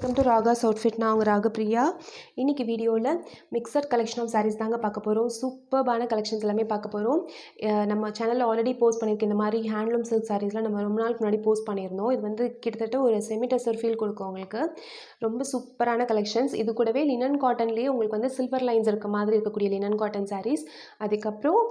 Welcome to Raga's outfit. நான் உங்கள் ராகப்பிரியா. இன்றைக்கி வீடியோவில் மிக்சட் கலெக்ஷன் ஆஃப் சாரீஸ் தாங்க பார்க்க போகிறோம். சூப்பர்பான கலெக்ஷன்ஸ் எல்லாமே பார்க்க போகிறோம். நம்ம சேனலில் ஆல்ரெடி போஸ்ட் பண்ணியிருக்கேன். இந்த மாதிரி ஹேண்ட்லூம் சில்க் சாரீஸ்லாம் நம்ம ரொம்ப நாளுக்கு முன்னாடி போஸ்ட் பண்ணியிருந்தோம். இது வந்து கிட்டத்தட்ட ஒரு செமி டெசர் ஃபீல் கொடுக்கும் உங்களுக்கு. ரொம்ப சூப்பரான கலெக்ஷன்ஸ். இது கூடவே லினன் காட்டன்லேயே உங்களுக்கு வந்து சில்வர் லைன்ஸ் இருக்க மாதிரி இருக்கக்கூடிய லினன் காட்டன் சாரீஸ், அதுக்கப்புறம்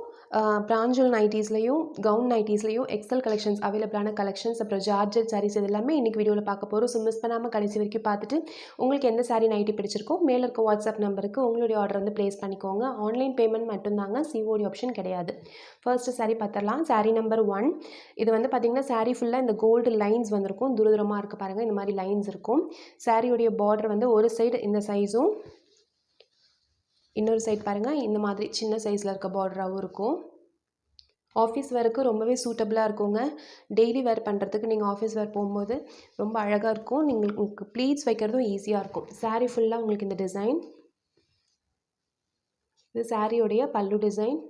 பிராஞ்சல் நைட்டிஸ்லையும் கவுன் நைட்டிஸ்லையும் எக்ஸல் கலெக்ஷன்ஸ் அவைலபிளான கலெக்ஷன்ஸ், அப்புறம் ஜார்ஜெட் சாரீஸ், இது எல்லாமே இன்றைக்கி வீடியோவில் பார்க்க போகிறோம். ஸோ மிஸ் பண்ணாமல் கடைசி வரைக்கும் பார்த்துட்டு உங்களுக்கு எந்த சாரீ நைட்டி பிடிச்சிருக்கோ மேலே இருக்க வாட்ஸ்அப் நம்பருக்கு உங்களுடைய ஆர்டர் வந்து ப்ளேஸ் பண்ணிக்கோங்க. ஆன்லைன் பேமெண்ட் மட்டும்தாங்க, சிஓடி ஆப்ஷன் கிடையாது. ஃபர்ஸ்ட்டு சாரீ பார்த்துடலாம். சாரீ நம்பர் 1. இது வந்து பார்த்திங்கன்னா சாரீ ஃபுல்லாக இந்த கோல்டு லைன்ஸ் வந்திருக்கும். தூரமாக இருக்குது பாருங்கள், இந்த மாதிரி லைன்ஸ் இருக்கும். சாரியுடைய பார்டர் வந்து ஒரு சைடு இந்த சைஸும், இன்னொரு சைட் பாருங்கள் இந்த மாதிரி சின்ன சைஸில் இருக்க பார்டராகவும் இருக்கும். ஆஃபீஸ் வேருக்கு ரொம்பவே சூட்டபிளாக இருக்குங்க. டெய்லி வேர் பண்ணுறதுக்கு நீங்கள் ஆஃபீஸ் வேர் போகும்போது ரொம்ப அழகாக இருக்கும். உங்களுக்கு ப்ளீட்ஸ் வைக்கிறதும் ஈஸியாக இருக்கும். சாரீ ஃபுல்லாக உங்களுக்கு இந்த டிசைன். இது சாரியோடைய பல்லு டிசைன்.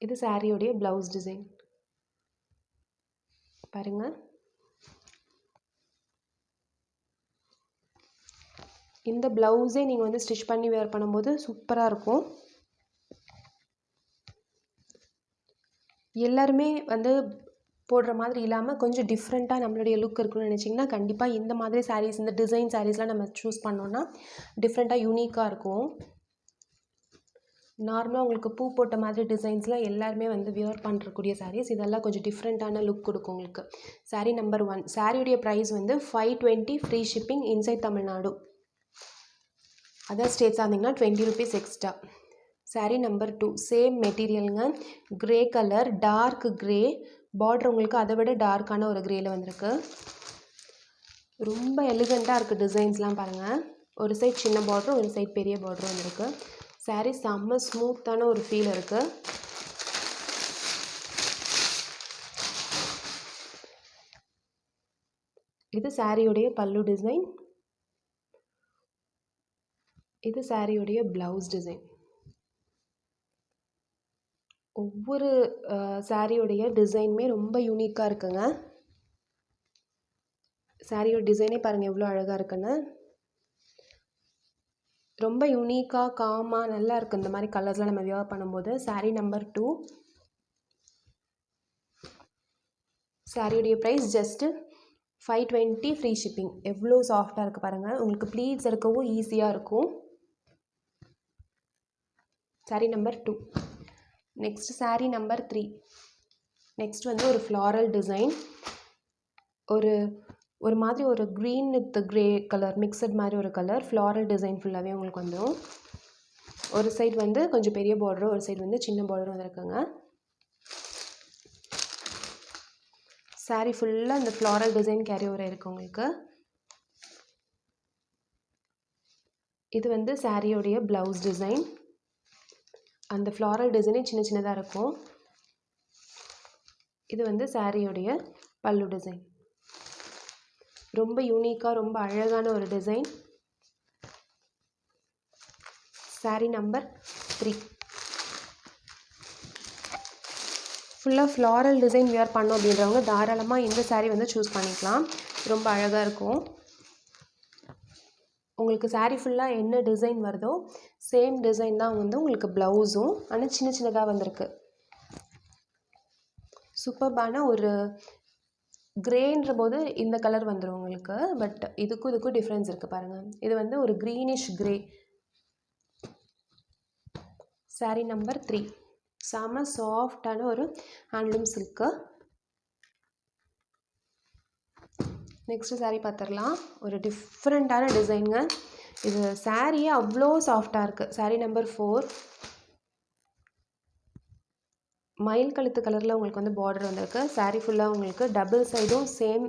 இது சாரியோடைய ப்ளவுஸ் டிசைன் பாருங்கள். இந்த ப்ளவுஸே நீங்கள் வந்து ஸ்டிச் பண்ணி வேர் பண்ணும்போது சூப்பராக இருக்கும். எல்லாருமே வந்து போடுற மாதிரி இல்லாமல் கொஞ்சம் டிஃப்ரெண்ட்டாக நம்மளுடைய லுக் இருக்குன்னு நினச்சிங்கன்னா கண்டிப்பாக இந்த மாதிரி சாரீஸ், இந்த டிசைன் சாரீஸ்லாம் நம்ம சூஸ் பண்ணோன்னா டிஃப்ரெண்ட்டாக யூனிக்காக இருக்கும். நார்மலாக உங்களுக்கு பூ போட்ட மாதிரி டிசைன்ஸ்லாம் எல்லாருமே வந்து வியர் பண்ணுறக்கூடிய சாரீஸ். இதெல்லாம் கொஞ்சம் டிஃப்ரெண்ட்டான லுக் கொடுக்கும் உங்களுக்கு. சாரீ நம்பர் 1. சாரியுடைய ப்ரைஸ் வந்து 520, free shipping inside Tamil Nadu. Other ஸ்டேட்ஸாக இருந்திங்கன்னா 20 rupees extra. Sari number 2. Same மெட்டீரியலுங்க, grey colour, dark grey border. உங்களுக்கு அதை விட டார்க்கான ஒரு க்ரேயில் வந்திருக்கு. ரொம்ப எலிகண்ட்டாக இருக்குது டிசைன்ஸ்லாம் பாருங்கள். ஒரு சைட் சின்ன பார்டரும் ஒரு சைட் பெரிய பார்டரும் வந்திருக்கு. சாரீ செம்ம ஸ்மூத்தான ஒரு ஃபீல் இருக்குது. இது சாரியுடைய பல்லு டிசைன். இது சாரியுடைய ப்ளவுஸ் டிசைன். ஒவ்வொரு சாரியுடைய டிசைனுமே ரொம்ப யூனிக்காக இருக்குங்க. சாரியோட டிசைனே பாருங்கள் எவ்வளோ அழகாக இருக்குன்னு. ரொம்ப யூனிக்காக காமாக நல்லா இருக்குது இந்த மாதிரி கலர்ஸ்லாம் நம்ம வியர் பண்ணும்போது. சாரீ நம்பர் 2. சாரியுடைய ப்ரைஸ் ஜஸ்ட்டு 520, ஃப்ரீ ஷிப்பிங். எவ்வளோ சாஃப்டாக இருக்குது பாருங்கள். உங்களுக்கு ப்ளீட்ஸ் இருக்கவும் ஈஸியாக இருக்கும். Sari number 2. Next sari number 3. Next வந்து ஒரு ஃப்ளாரல் டிசைன். ஒரு மாதிரி ஒரு green with grey colour mixed மாதிரி ஒரு கலர். ஃப்ளாரல் டிசைன் ஃபுல்லாகவே உங்களுக்கு வந்துடும். ஒரு சைடு வந்து கொஞ்சம் பெரிய பார்டரும் ஒரு சைடு வந்து சின்ன பார்டரும் வந்துருக்குங்க. சாரீ ஃபுல்லாக இந்த ஃப்ளாரல் டிசைன் கேரி ஓவர் இருக்குது உங்களுக்கு. இது வந்து சாரியோடைய ப்ளவுஸ் டிசைன். அந்த ஃப்ளாரல் டிசைனே சின்ன சின்னதாக இருக்கும். இது வந்து சாரியோடைய பல்லு டிசைன். ரொம்ப யூனிக்காக ரொம்ப அழகான ஒரு டிசைன். சாரீ நம்பர் 3. ஃபுல்லாக ஃப்ளாரல் டிசைன் வியர் பண்ணோம் அப்படின்றவங்க தாராளமாக இந்த சாரீ வந்து சூஸ் பண்ணிக்கலாம். ரொம்ப அழகாக இருக்கும். உங்களுக்கு சாரீ ஃபுல்லாக என்ன டிசைன் வருதோ சேம் டிசைன் தான் வந்து உங்களுக்கு ப்ளவுஸும், ஆனால் சின்ன சின்னதாக வந்திருக்கு. சூப்பர்பான ஒரு க்ரேன்ற போது இந்த கலர் வந்துடும் உங்களுக்கு. பட் இதுக்கும் டிஃப்ரென்ஸ் இருக்குது பாருங்கள். இது வந்து ஒரு க்ரீனிஷ் க்ரே. சாரீ நம்பர் 3. செம சாஃப்டான ஒரு ஹேண்ட்லூம் சில்க்கு. நெக்ஸ்ட்டு சாரீ பார்த்துடலாம். ஒரு டிஃப்ரெண்ட்டான டிசைனுங்க. இது சாரியே அவ்வளோ சாஃப்டாக இருக்குது. சாரீ நம்பர் 4. மயில் கழுத்து கலரில் உங்களுக்கு வந்து பார்டர் வந்திருக்கு. சாரீ ஃபுல்லாக உங்களுக்கு டபுள் சைடும் சேம்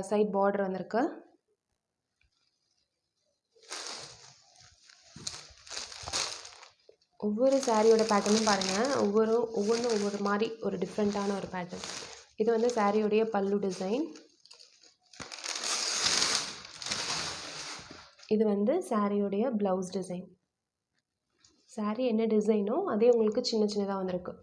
சைட் பார்டர் வந்திருக்கு. ஒவ்வொரு சாரியோட பேட்டர்னும் பாருங்கள். ஒவ்வொன்றும் ஒவ்வொரு மாதிரி ஒரு டிஃப்ரெண்ட்டான ஒரு பேட்டர்ன். இது வந்து சாரியோடைய பல்லு டிசைன். இது வந்து சாரியோடைய ப்ளவுஸ் டிசைன். சாரீ என்ன டிசைனோ அதே உங்களுக்கு சின்ன சின்னதாக வந்திருக்கு.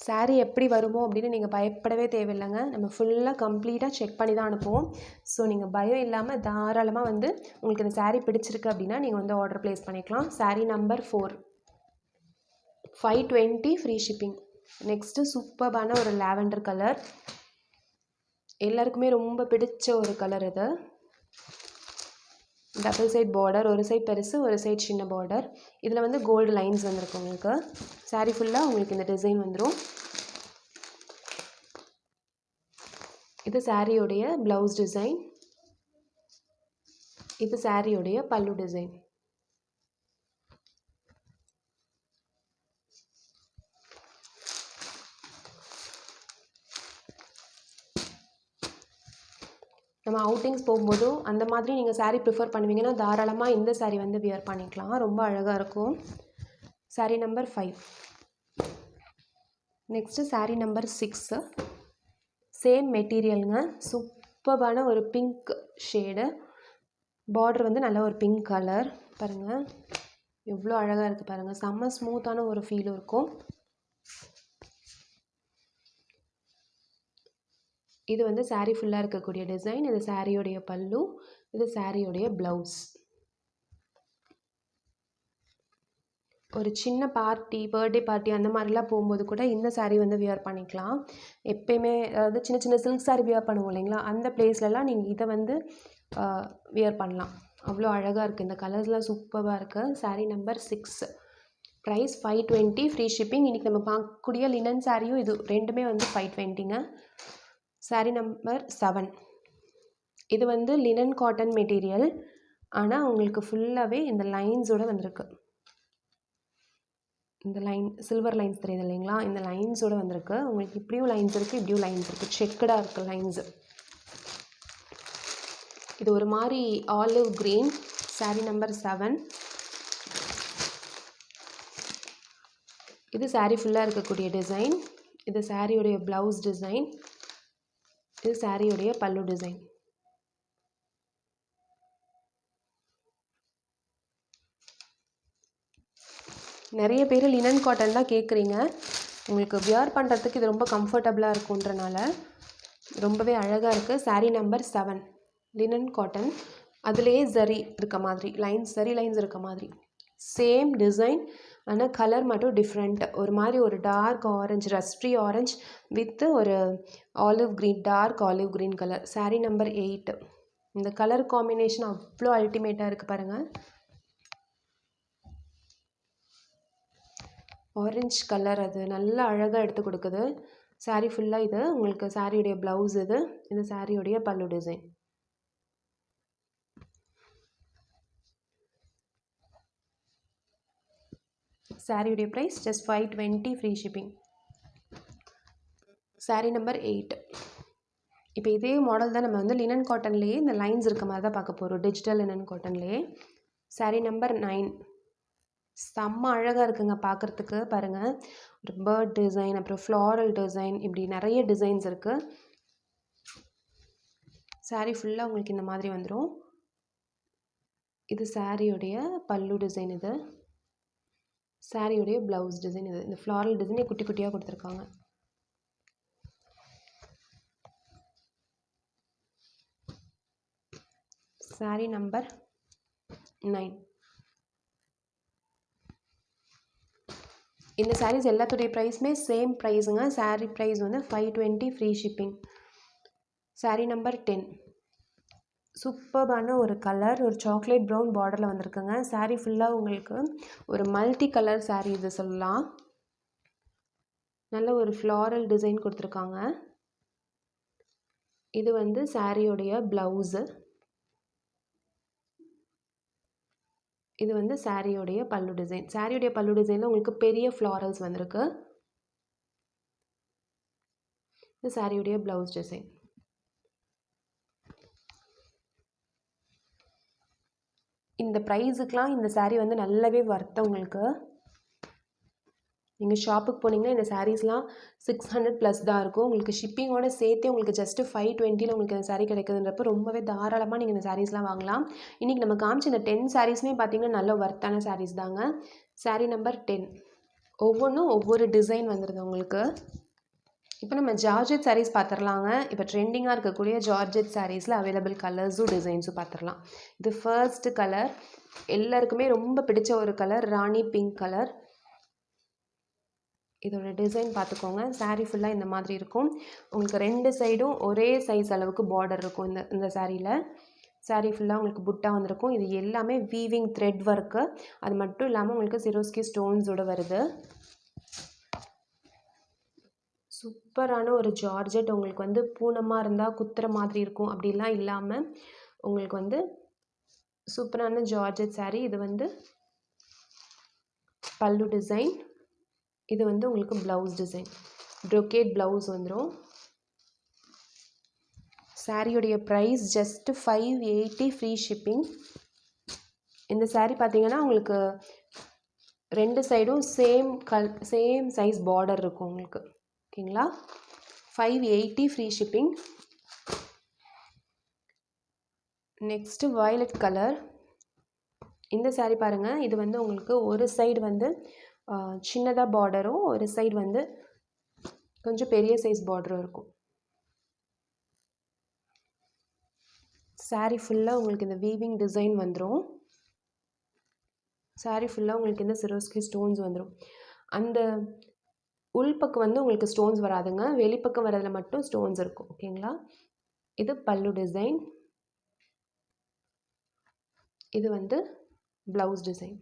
saree எப்படி வருமோ அப்படின்னு நீங்கள் பயப்படவே தேவையில்லைங்க. நம்ம ஃபுல்லாக கம்ப்ளீட்டாக செக் பண்ணி தான் அனுப்புவோம். ஸோ நீங்கள் பயம் இல்லாமல் தாராளமாக வந்து உங்களுக்கு இந்த saree பிடிச்சிருக்கு அப்படின்னா நீங்கள் வந்து ஆர்டர் ப்ளேஸ் பண்ணிக்கலாம். saree number 4, 520 free shipping. Next சூப்பர்பான ஒரு லாவெண்டர் கலர், எல்லாருக்குமே ரொம்ப பிடிச்ச ஒரு கலர் இது. டபுள் சைட் பார்டர், ஒரு சைட் பெருசு ஒரு சைட் சின்ன பார்டர். இதில் வந்து கோல்டு லைன்ஸ் வந்துருக்கு உங்களுக்கு. saree ஃபுல்லாக உங்களுக்கு இந்த டிசைன் வந்துடும். இது சாரியோடைய ப்ளவுஸ் டிசைன், இது சாரியோடைய பல்லு டிசைன். நம்ம அவுட்டிங்ஸ் போகும்போதோ அந்த மாதிரி நீங்கள் saree ப்ரிஃபர் பண்ணுவீங்கன்னா தாராளமாக இந்த saree வந்து வியர் பண்ணிக்கலாம், ரொம்ப அழகாக இருக்கும். saree number 5. Next saree number 6, same மெட்டீரியலுங்க. சூப்பர்பான ஒரு பிங்க் ஷேடு, பார்டர் வந்து நல்ல ஒரு பிங்க் கலர். பாருங்கள் எவ்வளோ அழகாக இருக்குது பாருங்கள், செம்ம ஸ்மூத்தான ஒரு ஃபீலும் இருக்கும். இது வந்து saree ஃபுல்லாக இருக்கக்கூடிய டிசைன். இது சாரியோடைய பல்லு, இது சாரியோடைய ப்ளவுஸ். ஒரு சின்ன பார்ட்டி, பர்த்டே பார்ட்டி அந்த மாதிரிலாம் போகும்போது கூட இந்த saree வந்து வியர் பண்ணிக்கலாம். எப்பயுமே அதாவது சின்ன சின்ன சில்க் saree வியர் பண்ணுவோம் இல்லைங்களா, அந்த பிளேஸ்லலாம் நீங்கள் இதை வந்து வியர் பண்ணலாம். அவ்வளோ அழகாக இருக்குது, இந்த கலர்ஸ்லாம் சூப்பராக இருக்குது. saree number 6, price 520 free shipping. இன்றைக்கி நம்ம பார்க்கக்கூடிய லினன் சாரியும் இது ரெண்டுமே வந்து 520ங்க. saree நம்பர் 7, இது வந்து லினன் காட்டன் மெட்டீரியல், ஆனால் உங்களுக்கு ஃபுல்லாகவே இந்த லைன்ஸோடு வந்திருக்கு. இந்த லைன் சில்வர் லைன்ஸ் தெரியுது இல்லைங்களா, இந்த லைன்ஸோடு வந்திருக்கு. உங்களுக்கு இப்படியும் லைன்ஸ் இருக்குது, இப்படியும் லைன்ஸ் இருக்குது, செக்கடாக இருக்குது லைன்ஸு. இது ஒரு மாதிரி ஆலிவ் க்ரீன். saree நம்பர் 7, இது saree ஃபுல்லாக இருக்கக்கூடிய டிசைன். இது சாரியோடைய ப்ளவுஸ் டிசைன், இது சாரியோடைய பல்லு டிசைன். நிறைய பேர் லினன் காட்டன் தான் கேட்குறீங்க. உங்களுக்கு வியர் பண்ணுறதுக்கு இது ரொம்ப கம்ஃபர்டபுளாக இருக்குன்றனால ரொம்பவே அழகாக இருக்குது. saree நம்பர் 7, லினன் காட்டன், அதுலேயே ஜரி இருக்க மாதிரி லைன்ஸ், ஜரி லைன்ஸ் இருக்க மாதிரி சேம் டிசைன், ஆனால் கலர் மட்டும் டிஃப்ரெண்ட். ஒரு மாதிரி ஒரு dark orange, rusty orange with ஒரு olive green, dark olive green colour. saree number 8, இந்த கலர் காம்பினேஷன் அவ்வளோ அல்டிமேட்டாக இருக்குது பாருங்கள். ஆரஞ்ச் கலர் அது நல்லா அழகாக எடுத்து கொடுக்குது. saree ஃபுல்லாக இது உங்களுக்கு சாரியுடைய ப்ளவுஸ், இது சாரியுடைய பல்லு டிசைன். சாரியுடைய price just 520 free shipping. saree number 8, இப்போ இதே மாடல் தான் நம்ம வந்து லினன் காட்டன்லேயே இந்த லைன்ஸ் இருக்க மாதிரி தான் பார்க்க போகிறோம், டிஜிட்டல் லினன் காட்டன்லேயே. saree நம்பர் 9, செம்ம அழகாக இருக்குங்க பார்க்குறதுக்கு. பாருங்கள் ஒரு பேர்ட் டிசைன், அப்புறம் ஃப்ளாரல் டிசைன், இப்படி நிறைய டிசைன்ஸ் இருக்குது. saree ஃபுல்லாக உங்களுக்கு இந்த மாதிரி வந்துடும். இது சாரியுடைய பல்லு டிசைன், இது சாரியுடைய ப்ளவுஸ் டிசைன். இது இந்த ஃப்ளாரல் டிசைனை குட்டி குட்டியாக கொடுத்துருக்காங்க. saree நம்பர் 9, இந்த சாரீஸ் எல்லாத்துடைய ப்ரைஸுமே சேம் ப்ரைஸுங்க. saree ப்ரைஸ் வந்து 520 ஃப்ரீ ஷிப்பிங். saree நம்பர் 10, சூப்பர்பான ஒரு கலர், ஒரு சாக்லேட் ப்ரௌன் பார்டரில் வந்திருக்குங்க. saree ஃபுல்லாக உங்களுக்கு ஒரு மல்டி கலர் saree இது சொல்லலாம். நல்ல ஒரு ஃப்ளாரல் டிசைன் கொடுத்துருக்காங்க. இது வந்து சாரியோடைய ப்ளவுஸு, இது வந்து சாரியோடைய பல்லு டிசைன். சாரியோடைய பல்லு டிசைனில் உங்களுக்கு பெரிய ஃப்ளாரல்ஸ் வந்திருக்கு. இது சாரியோடைய ப்ளவுஸ் டிசைன். இந்த ப்ரைஸுக்கெலாம் இந்த saree வந்து நல்லாவே வர்த்து உங்களுக்கு. நீங்கள் ஷாப்புக்கு போனீங்கன்னா இந்த சாரீஸ்லாம் 600+ தான் இருக்கும். உங்களுக்கு ஷிப்பிங்கோட சேர்த்தே உங்களுக்கு ஜஸ்ட்டு 520 உங்களுக்கு இந்த saree கிடைக்குதுன்றப்போ ரொம்பவே தாராளமாக நீங்கள் இந்த சாரீஸ்லாம் வாங்கலாம். இன்றைக்கி நம்ம காமிச்ச இந்த 10 சாரீஸுமே பார்த்திங்கன்னா நல்ல வர்த்தான சாரீஸ் தாங்க. saree நம்பர் 10, ஒவ்வொன்றும் ஒவ்வொரு டிசைன் வந்துடுது உங்களுக்கு. இப்போ நம்ம ஜார்ஜெட் சாரீஸ் பார்த்துடலாங்க. இப்போ ட்ரெண்டிங்காக இருக்கக்கூடிய ஜார்ஜெட் சாரீஸில் அவைலபிள் கலர்ஸும் டிசைன்ஸும் பார்த்துடலாம். இது ஃபர்ஸ்ட் கலர், எல்லாருக்குமே ரொம்ப பிடிச்ச ஒரு கலர், ராணி பிங்க் கலர். இதோட டிசைன் பார்த்துக்கோங்க. சாரீ ஃபுல்லாக இந்த மாதிரி இருக்கும். உங்களுக்கு 2 சைடும் ஒரே சைஸ் அளவுக்கு பார்டர் இருக்கும் இந்த சாரியில். சாரீ ஃபுல்லாக உங்களுக்கு புட்டா வந்திருக்கும். இது எல்லாமே வீவிங் த்ரெட் ஒர்க்கு. அது மட்டும் இல்லாமல் உங்களுக்கு சிரோஸ்கி ஸ்டோன்ஸோடு வருது. சூப்பரான ஒரு ஜார்ஜெட். உங்களுக்கு வந்து பூனமாக இருந்தால் குத்துற மாதிரி இருக்கும், அப்படிலாம் இல்லாமல் உங்களுக்கு வந்து சூப்பரான ஜார்ஜெட் சாரீ. இது வந்து பல்லு டிசைன். இது வந்து உங்களுக்கு ப்ளவுஸ் டிசைன், ப்ரொக்கேட் ப்ளவுஸ் வந்துடும். சாரியோடைய ப்ரைஸ் ஜஸ்ட் 580 ஃப்ரீ ஷிப்பிங். இந்த சாரீ பார்த்தீங்கன்னா உங்களுக்கு 2 சைடும் சேம் சைஸ் பார்டர் இருக்கும் உங்களுக்கு. ஓகேங்களா? 580 free shipping. Next violet colour. இந்த சாரீ பாருங்கள். இது வந்து உங்களுக்கு ஒரு சைடு வந்து சின்னதாக பார்டரும், ஒரு சைடு வந்து கொஞ்சம் பெரிய சைஸ் பார்டரும் இருக்கும். சாரீ ஃபுல்லாக உங்களுக்கு இந்த வீவிங் டிசைன் வந்துடும். சாரீ ஃபுல்லாக உங்களுக்கு இந்த சிரோஸ்கி ஸ்டோன்ஸ் வந்துடும். அந்த உள்பக்கம் வந்து உங்களுக்கு ஸ்டோன்ஸ் வராதுங்க, வெளிப்பக்கம் வரதில் மட்டும் ஸ்டோன்ஸ் இருக்கும். ஓகேங்களா? இது பல்லு டிசைன். இது வந்து ப்ளவுஸ் டிசைன்.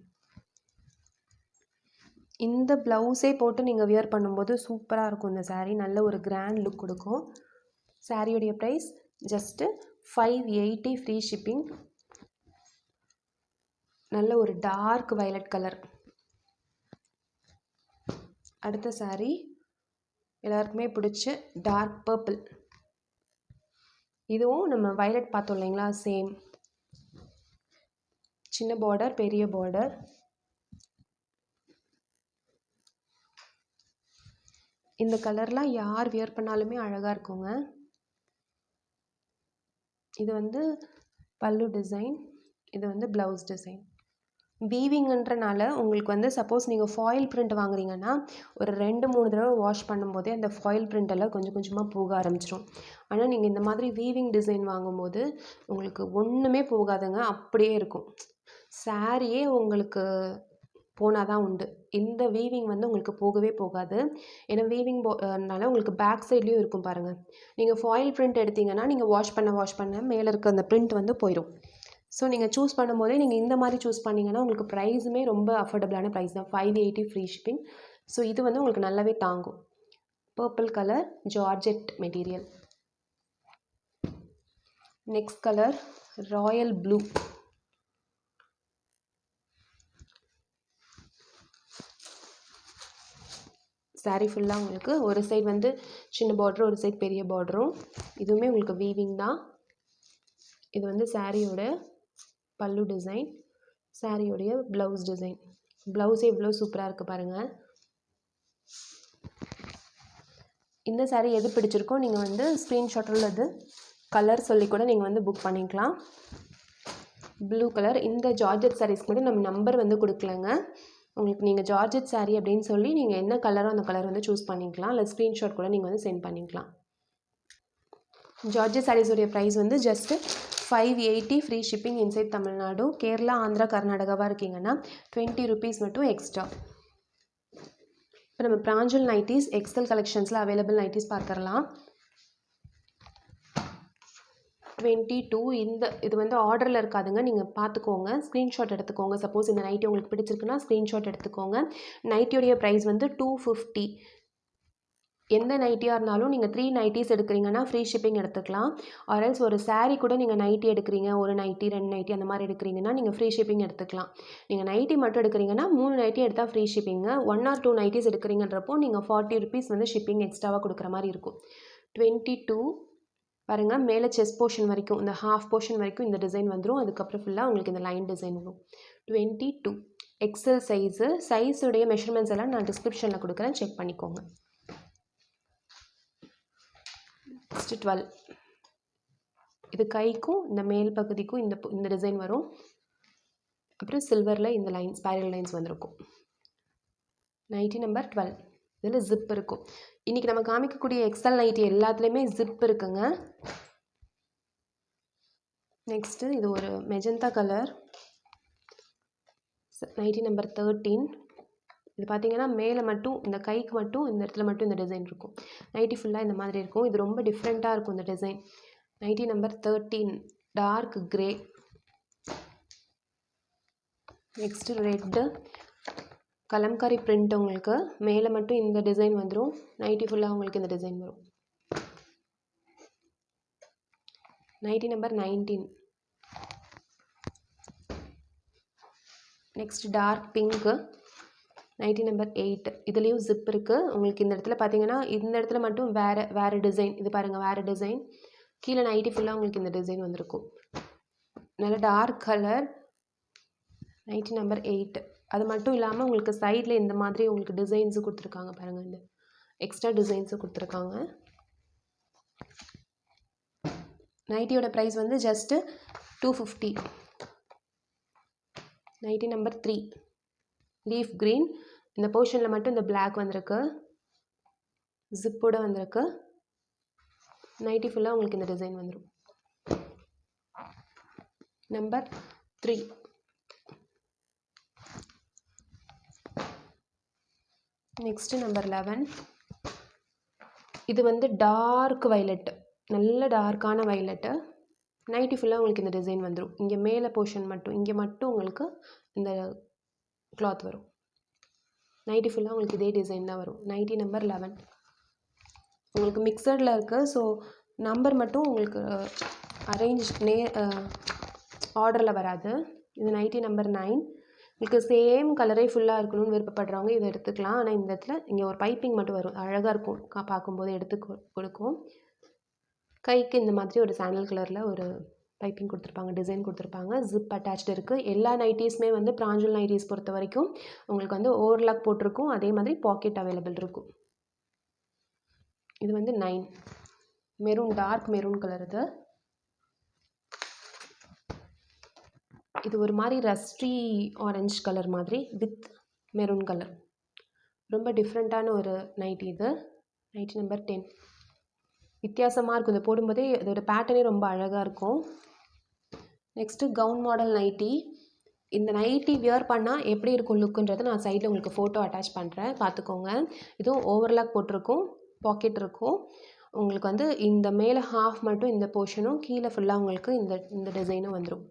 இந்த ப்ளவுஸே போட்டு நீங்கள் வியர் பண்ணும்போது சூப்பராக இருக்கும் இந்த சாரீ. நல்ல ஒரு கிராண்ட் லுக் கொடுக்கும். சாரியுடைய ப்ரைஸ் ஜஸ்ட்டு 580 ஃப்ரீ ஷிப்பிங். நல்ல ஒரு டார்க் வயலட் கலர். அடுத்த சாரீ எல்லாருக்குமே பிடிச்ச டார்க் பர்பிள். இதுவும் நம்ம வயலட் பார்த்தோம் இல்லைங்களா, சேம். சின்ன பார்டர், பெரிய பார்டர். இந்த கலர்லாம் யார் வியர் பண்ணாலுமே அழகாக இருக்குங்க. இது வந்து பல்லு டிசைன். இது வந்து ப்ளவுஸ் டிசைன். வீவிங்கன்றனால உங்களுக்கு வந்து சப்போஸ் நீங்கள் ஃபாயில் பிரிண்ட் வாங்குறீங்கன்னா ஒரு 2-3 தடவை வாஷ் பண்ணும்போதே அந்த ஃபாயில் பிரிண்டெல்லாம் கொஞ்சம் கொஞ்சமாக போக ஆரம்பிச்சிடும். ஆனால் நீங்கள் இந்த மாதிரி வீவிங் டிசைன் வாங்கும்போது உங்களுக்கு ஒன்றுமே போகாதுங்க, அப்படியே இருக்கும். சாரியே உங்களுக்கு போனால் தான் உண்டு. இந்த வீவிங் வந்து உங்களுக்கு போகவே போகாது. ஏன்னா வீவிங்னால உங்களுக்கு பேக் சைட்லேயும் இருக்கும் பாருங்கள். நீங்கள் ஃபாயில் பிரிண்ட் எடுத்தீங்கன்னா நீங்கள் வாஷ் பண்ண மேலே இருக்க அந்த பிரிண்ட் வந்து போயிடும். ஸோ நீங்கள் சூஸ் பண்ணும்போதே நீங்கள் இந்த மாதிரி சூஸ் பண்ணிங்கன்னா உங்களுக்கு ப்ரைஸுமே ரொம்ப அஃபோர்டபுளான ப்ரைஸ் தான். 580 ஃப்ரீ ஷிப்பிங். ஸோ இது வந்து உங்களுக்கு நல்லாவே தாங்கும். Purple colour, georgette material. Next colour Royal blue. Sari ஃபுல்லாக உங்களுக்கு ஒரு சைடு வந்து சின்ன பார்டரும், ஒரு சைடு பெரிய பார்டரும். இதுவுமே உங்களுக்கு வீவிங் தான். இது வந்து சாரியோட பல்லு டிசைன், சாரியோடைய ப்ளவுஸ் டிசைன். ப்ளவுஸே இவ்வளோ சூப்பராக இருக்குது பாருங்கள். இந்த சாரீ எது பிடிச்சிருக்கோ நீங்கள் வந்து ஸ்க்ரீன்ஷாட்டில் அது கலர் சொல்லி கூட நீங்கள் வந்து புக் பண்ணிக்கலாம். Blue colour. இந்த ஜார்ஜெட் சாரீஸ்க்கு மட்டும் நம்ம நம்பர் வந்து கொடுக்கலங்க. உங்களுக்கு நீங்கள் ஜார்ஜெட் சாரீ அப்படின்னு சொல்லி நீங்கள் என்ன கலரோ அந்த கலர் வந்து சூஸ் பண்ணிக்கலாம். இல்லை ஸ்க்ரீன்ஷாட் கூட நீங்கள் வந்து சென்ட் பண்ணிக்கலாம். ஜார்ஜெட் சாரீஸோடைய ப்ரைஸ் வந்து just 580 free shipping inside Tamil Nadu. Kerala, Andhra, கர்நாடகாவாக இருக்கீங்கன்னா 20 ருபீஸ் மட்டும் எக்ஸ்ட்ரா. இப்போ நம்ம பிராஞ்சல் நைட்டிஸ் எக்ஸல் கலெக்ஷன்ஸில் அவைலபிள் நைட்டிஸ் பார்த்துடலாம். 22 இது வந்து ஆர்டரில் இருக்காதுங்க, நீங்கள் பார்த்துக்கோங்க, ஸ்க்ரீன்ஷாட் எடுத்துக்கோங்க. சப்போஸ் இந்த நைட்டி உங்களுக்கு பிடிச்சிருக்குன்னா ஸ்க்ரீன்ஷாட் எடுத்துக்கோங்க. நைட்டியோடைய ப்ரைஸ் வந்து 250. எந்த நைட்டியாக இருந்தாலும் நீங்கள் 3 நைட்டிஸ் எடுக்கிறீங்கன்னா ஃப்ரீ ஷிப்பிங் எடுத்துக்கலாம். ஆர்எல்ஸ் ஒரு சாரீ கூட நீங்கள் நைட்டி எடுக்கிறீங்க, ஒரு நைட்டி 2 நைட்டி அந்த மாதிரி எடுக்கிறீங்கன்னா நீங்கள் ஃப்ரீ ஷிப்பிங் எடுத்துக்கலாம். நீங்கள் நைட்டி மட்டும் எடுக்கிறீங்கன்னா 3 நைட்டி எடுத்தால் ஃப்ரீ ஷிப்பிங்க. 1 or 2 நைட்டிஸ் எடுக்கிறீங்கன்றப்போ நீங்கள் 40 ருபீஸ் வந்து ஷிப்பிங் எக்ஸ்ட்ராவாக கொடுக்குற மாதிரி இருக்கும். 22 பாருங்கள், மேலே செஸ்ட் போர்ஷன் வரைக்கும், இந்த ஹாஃப் போர்ஷன் வரைக்கும் இந்த டிசைன் வந்துடும். அதுக்கப்புறம் ஃபுல்லாக உங்களுக்கு இந்த லைன் டிசைன் வரும். 22 எக்ஸல் சைஸுடைய மெஷர்மெண்ட்ஸ் எல்லாம் நான் டிஸ்கிரிப்ஷனில் கொடுக்குறேன், செக் பண்ணிக்கோங்க. நெக்ஸ்ட்டு 12. இது கைக்கும் இந்த மேல் பகுதிக்கும் இந்த டிசைன் வரும். அப்புறம் சில்வரில் இந்த லைன்ஸ், ஸ்பைரல் லைன்ஸ் வந்திருக்கும். Nightie number 12. இதில் ஜிப் இருக்கும். இன்றைக்கி நம்ம காமிக்கக்கூடிய எக்ஸல் நைட்டி எல்லாத்துலேயுமே ஜிப் இருக்குங்க. நெக்ஸ்ட்டு இது ஒரு மெஜந்தா கலர் நைட்டி நம்பர் 13. இது பார்த்தீங்கன்னா மேலே மட்டும் இந்த கைக்கு மட்டும் இந்த இடத்துல மட்டும் இந்த டிசைன் இருக்கும். நைட்டி ஃபுல்லாக இந்த மாதிரி இருக்கும். இது ரொம்ப டிஃப்ரெண்ட்டாக இருக்கும் இந்த design. Nighty number 13 dark grey. Next red kalamkari print. உங்களுக்கு மேலே மட்டும் இந்த டிசைன் வந்துடும். நைட்டி ஃபுல்லாக உங்களுக்கு இந்த டிசைன் வரும். Nighty number 19. Next dark pink nighty number 8. இதுலேயும் ஜிப் இருக்குது. உங்களுக்கு இந்த இடத்துல பார்த்தீங்கன்னா இந்த இடத்துல மட்டும் வேறு டிசைன். இது பாருங்கள், வேறு டிசைன். கீழே நைட்டி ஃபுல்லாக உங்களுக்கு இந்த டிசைன் வந்திருக்கும். நல்ல டார்க் கலர் நைட்டி நம்பர் 8. அது மட்டும் இல்லாமல் உங்களுக்கு சைடில் இந்த மாதிரி உங்களுக்கு டிசைன்ஸு கொடுத்துருக்காங்க பாருங்கள். இந்த எக்ஸ்ட்ரா டிசைன்ஸு கொடுத்துருக்காங்க. நைட்டியோட ப்ரைஸ் வந்து just 250. Nightie number 3 leaf green. இந்த போர்ஷனில் மட்டும் இந்த பிளாக் வந்திருக்கு. ஜிப்போட வந்திருக்கு. நைட்டி ஃபுல்லாக உங்களுக்கு இந்த டிசைன் வந்துடும். Number 3 next number 11. இது வந்து டார்க் வைலட், நல்ல டார்க்கான வைலட்டு. நைட்டி ஃபுல்லாக உங்களுக்கு இந்த டிசைன் வந்துடும். இங்கே மேலே போர்ஷன் மட்டும், இங்கே மட்டும் உங்களுக்கு இந்த கிளாத் வரும். நைட்டி ஃபுல்லாக உங்களுக்கு இதே டிசைன் தான் வரும். நைட்டி நம்பர் 11 உங்களுக்கு மிக்சடில் இருக்குது. ஸோ நம்பர் மட்டும் உங்களுக்கு அரேஞ்ச் ஆர்டரில் வராது. இது நைட்டி நம்பர் 9. உங்களுக்கு சேம் கலரே ஃபுல்லாக இருக்கணும்னு விருப்பப்படுறவங்க இதை எடுத்துக்கலாம். ஆனால் இந்த இடத்துல இங்கே ஒரு பைப்பிங் மட்டும் வரும். அழகாக இருக்கும் பார்க்கும்போது, எடுத்து கொடுக்கும். கைக்கு இந்த மாதிரி ஒரு சாண்டல் கலரில் ஒரு பைப்பிங் கொடுத்துருப்பாங்க, டிசைன் கொடுத்துருப்பாங்க. ஜிப் அட்டாச்டு இருக்குது. எல்லா நைட்டிஸுமே வந்து பிராஞ்சல் நைட்டிஸ் பொறுத்த வரைக்கும் உங்களுக்கு வந்து ஓவர்லாக் போட்டிருக்கும். அதே மாதிரி பாக்கெட் அவைலபிள் இருக்கும். இது வந்து 9 மெரூன், டார்க் மெரூன் கலர். இது ஒரு மாதிரி ரஸ்டி ஆரஞ்சு கலர் மாதிரி வித் மெரூன் கலர். ரொம்ப டிஃப்ரெண்ட்டான ஒரு நைட்டி இது. நைட்டி நம்பர் 10 வித்தியாசமாக இருக்கும். இதை போடும்போதே இதோட பேட்டர்னே ரொம்ப அழகாக இருக்கும். Next gown model nightie. இந்த நைட்டி வியர் பண்ணால் எப்படி இருக்கும் லுக்குன்றதை நான் சைடில் உங்களுக்கு ஃபோட்டோ அட்டாச் பண்ணுறேன், பார்த்துக்கோங்க. இதுவும் ஓவர்லாக் போட்டிருக்கும், பாக்கெட் இருக்கும். உங்களுக்கு வந்து இந்த மேலே ஹாஃப் மட்டும் இந்த போர்ஷனும், கீழே ஃபுல்லாக உங்களுக்கு இந்த டிசைனும் வந்துடும்.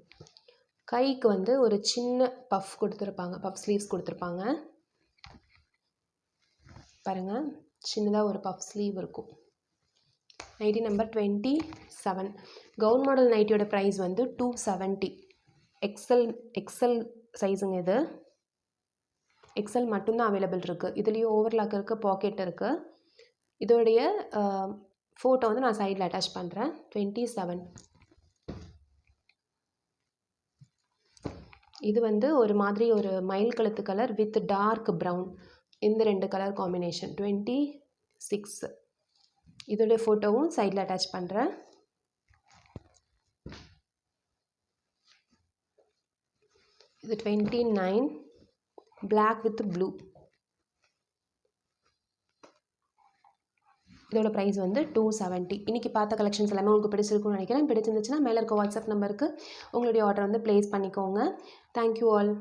கைக்கு வந்து ஒரு சின்ன பஃப் கொடுத்துருப்பாங்க, பஃப் ஸ்லீவ்ஸ் கொடுத்துருப்பாங்க பாருங்கள். சின்னதாக ஒரு பஃப் ஸ்லீவ் இருக்கும். நைட்டி நம்பர் 27 கவுன் மாடல் நைட்டியோட ப்ரைஸ் வந்து 270. எக்ஸல் சைஸுங்க. இது எக்ஸல் மட்டும்தான் அவைலபிள் இருக்குது. இதுலேயும் ஓவர்லாக் இருக்குது, பாக்கெட் இருக்குது. இதோடைய ஃபோட்டோ வந்து நான் சைடில் அட்டாச் பண்ணுறேன். 27. இது வந்து ஒரு மாதிரி ஒரு மயில் கழுத்து கலர் வித் டார்க் ப்ரௌன். இந்த 2 கலர் காம்பினேஷன் 26. இதோடைய ஃபோட்டோவும் சைடில் அட்டாச் பண்ணுறேன். இது 29 பிளாக் வித் ப்ளூ. இதோட ப்ரைஸ் வந்து 270. இன்றைக்கி பார்த்த கலெக்ஷன்ஸ் எல்லாமே உங்களுக்கு பிடிச்சிருக்குன்னு நினைக்கிறேன். பிடிச்சிருந்துச்சுன்னா மேலே இருக்க வாட்ஸ்அப் நம்பருக்கு உங்களுடைய ஆர்டர் வந்து ப்ளேஸ் பண்ணிக்கோங்க. Thank you all.